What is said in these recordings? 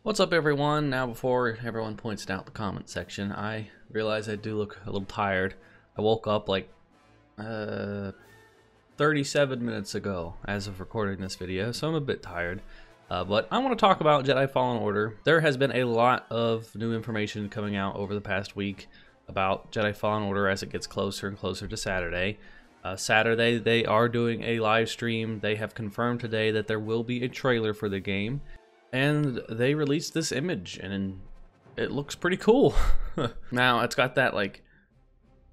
What's up, everyone? Now, before everyone points it out in the comment section, I realize I do look a little tired. I woke up like 37 minutes ago as of recording this video, so I'm a bit tired. But I want to talk about Jedi Fallen Order. There has been a lot of new information coming out over the past week about Jedi Fallen Order as it gets closer and closer to Saturday. Saturday, they are doing a live stream. They have confirmed today that there will be a trailer for the game. And they released this image, and it looks pretty cool. Now, it's got that, like,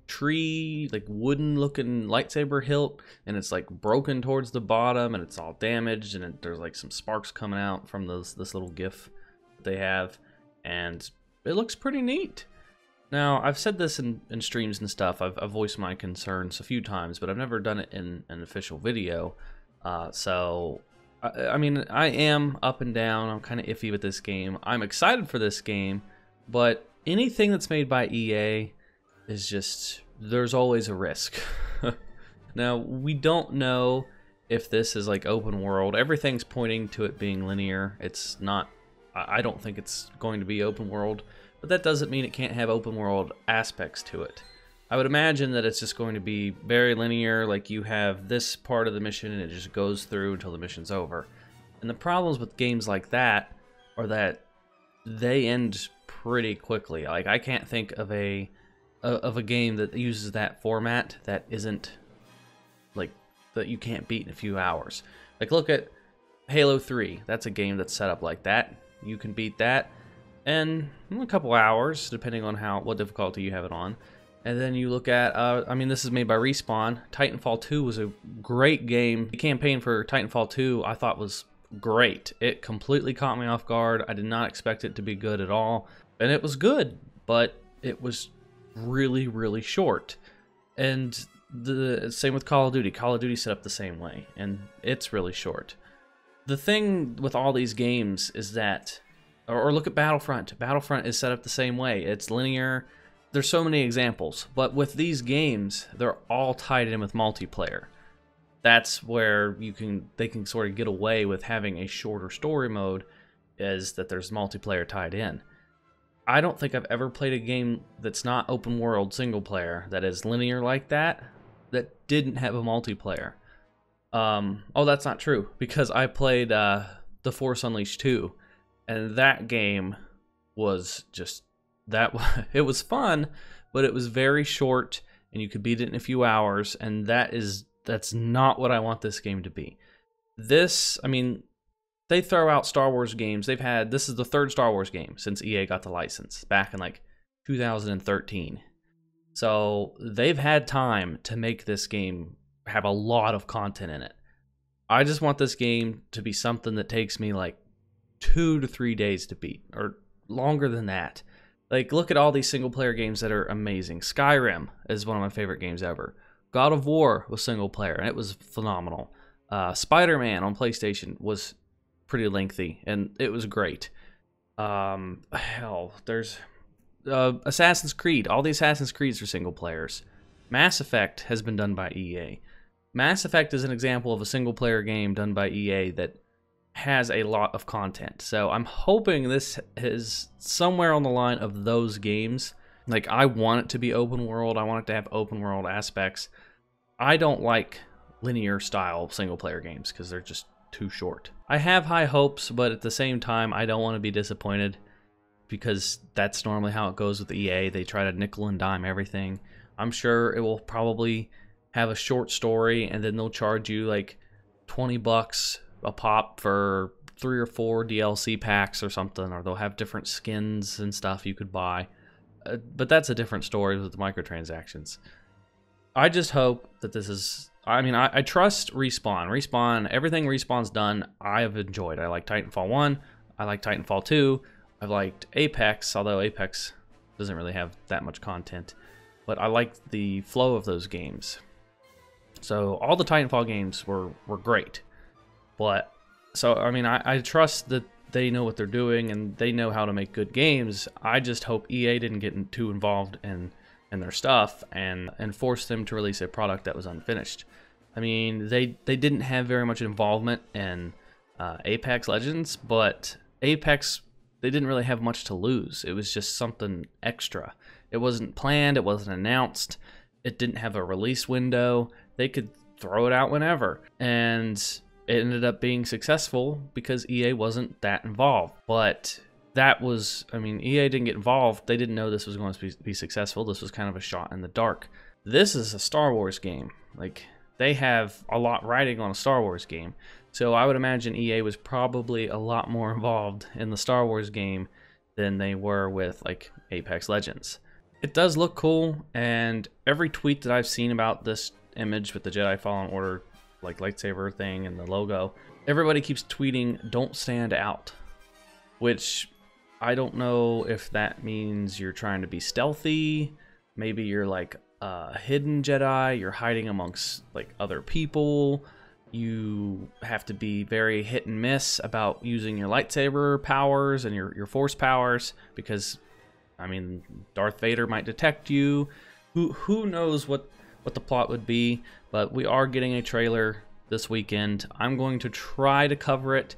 tree, like, wooden-looking lightsaber hilt, and it's, like, broken towards the bottom, and it's all damaged, and there's, like, some sparks coming out from this little GIF that they have, and it looks pretty neat. Now, I've said this in streams and stuff. I've voiced my concerns a few times, but I've never done it in an official video, so... I mean, I am up and down. I'm kind of iffy with this game. I'm excited for this game, but anything that's made by EA is just, there's always a risk. Now, we don't know if this is like open world. Everything's pointing to it being linear. It's not, I don't think it's going to be open world, but that doesn't mean it can't have open world aspects to it. I would imagine that it's just going to be very linear, like you have this part of the mission and it just goes through until the mission's over. And the problems with games like that are that they end pretty quickly. Like, I can't think of a game that uses that format that isn't, like, that you can't beat in a few hours. Like, look at Halo 3. That's a game that's set up like that. You can beat that in a couple hours, depending on what difficulty you have it on. And then you look at, I mean, this is made by Respawn. Titanfall 2 was a great game. The campaign for Titanfall 2 I thought was great. It completely caught me off guard. I did not expect it to be good at all. And it was good, but it was really, really short. And the same with Call of Duty. Call of Duty set up the same way, and it's really short. The thing with all these games is that, or look at Battlefront. Battlefront is set up the same way. It's linear. There's so many examples, but with these games, they're all tied in with multiplayer. That's where they can sort of get away with having a shorter story mode, is that there's multiplayer tied in. I don't think I've ever played a game that's not open world single player that is linear like that didn't have a multiplayer. Oh, that's not true, because I played The Force Unleashed 2, and that game was just... it was fun, but it was very short, and you could beat it in a few hours, and that's not what I want this game to be. This, I mean, they throw out Star Wars games. This is the third Star Wars game since EA got the license back in like 2013. So they've had time to make this game have a lot of content in it. I just want this game to be something that takes me like 2 to 3 days to beat, or longer than that. Like, look at all these single-player games that are amazing. Skyrim is one of my favorite games ever. God of War was single-player, and it was phenomenal. Spider-Man on PlayStation was pretty lengthy, and it was great. Hell, there's Assassin's Creed. All the Assassin's Creeds are single-players. Mass Effect has been done by EA. Mass Effect is an example of a single-player game done by EA that has a lot of content. So I'm hoping this is somewhere on the line of those games. Like, I want it to be open world. I want it to have open world aspects. I don't like linear style single player games because they're just too short. I have high hopes, but at the same time, I don't want to be disappointed, because that's normally how it goes with EA. They try to nickel and dime everything. I'm sure it will probably have a short story, and then they'll charge you like $20 a pop for 3 or 4 DLC packs or something, or they'll have different skins and stuff you could buy. But that's a different story with the microtransactions. I just hope that this is... I mean, I trust Respawn. Everything Respawn's done, I have enjoyed. I like Titanfall 1. I like Titanfall 2. I've liked Apex, although Apex doesn't really have that much content. But I like the flow of those games. So all the Titanfall games were great. But, so, I mean, I trust that they know what they're doing and they know how to make good games. I just hope EA didn't get too involved in their stuff and force them to release a product that was unfinished. I mean, they didn't have very much involvement in Apex Legends, but Apex they didn't really have much to lose. It was just something extra. It wasn't planned, it wasn't announced, it didn't have a release window. They could throw it out whenever. And it ended up being successful because EA wasn't that involved. But that was, I mean, EA didn't get involved. They didn't know this was going to be successful. This was kind of a shot in the dark. This is a Star Wars game. Like, they have a lot riding on a Star Wars game. So I would imagine EA was probably a lot more involved in the Star Wars game than they were with, like, Apex Legends. It does look cool, and every tweet that I've seen about this image with the Jedi Fallen Order, like, lightsaber thing and the logo, everybody keeps tweeting, "Don't stand out," which I don't know if that means you're trying to be stealthy. Maybe you're like a hidden Jedi, you're hiding amongst like other people. You have to be very hit and miss about using your lightsaber powers and your force powers, because I mean, Darth Vader might detect you. Who knows what the plot would be, but we are getting a trailer this weekend. I'm going to try to cover it.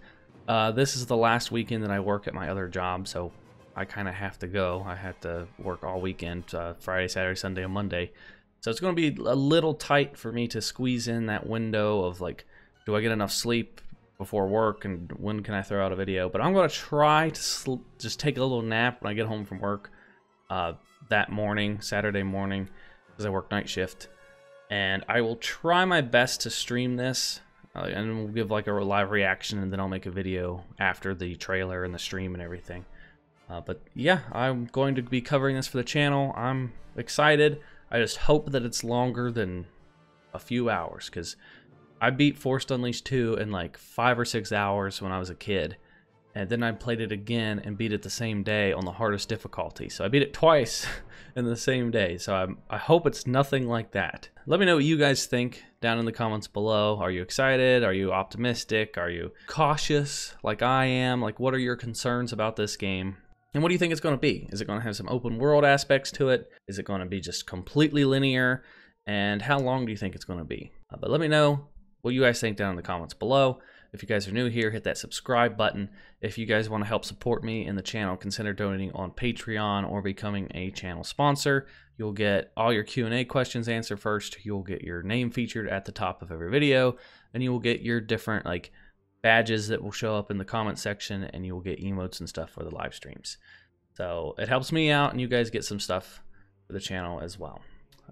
This is the last weekend that I work at my other job, so I kind of have to go. I have to work all weekend, Friday, Saturday, Sunday, and Monday. So it's going to be a little tight for me to squeeze in that window of like, do I get enough sleep before work, and when can I throw out a video? But I'm going to try to just take a little nap when I get home from work that morning, Saturday morning, because I work night shift. And I will try my best to stream this, and we'll give like a live reaction, and then I'll make a video after the trailer and the stream and everything. But yeah, I'm going to be covering this for the channel. I'm excited. I just hope that it's longer than a few hours, because I beat Force Unleashed 2 in like 5 or 6 hours when I was a kid. And then I played it again and beat it the same day on the hardest difficulty. So I beat it twice in the same day. So I hope it's nothing like that. Let me know what you guys think down in the comments below. Are you excited? Are you optimistic? Are you cautious like I am? Like, what are your concerns about this game? And what do you think it's going to be? Is it going to have some open world aspects to it? Is it going to be just completely linear? And how long do you think it's going to be? But let me know what you guys think down in the comments below. If you guys are new here, hit that subscribe button. If you guys want to help support me in the channel, consider donating on Patreon or becoming a channel sponsor. You'll get all your Q&A questions answered first. You'll get your name featured at the top of every video, and you will get your different like badges that will show up in the comment section, and you will get emotes and stuff for the live streams. So it helps me out, and you guys get some stuff for the channel as well.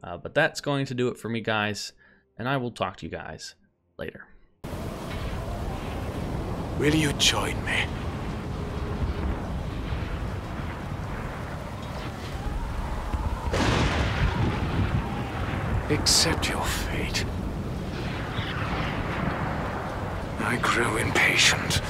But that's going to do it for me, guys, and I will talk to you guys later. Will you join me? Accept your fate. I grew impatient.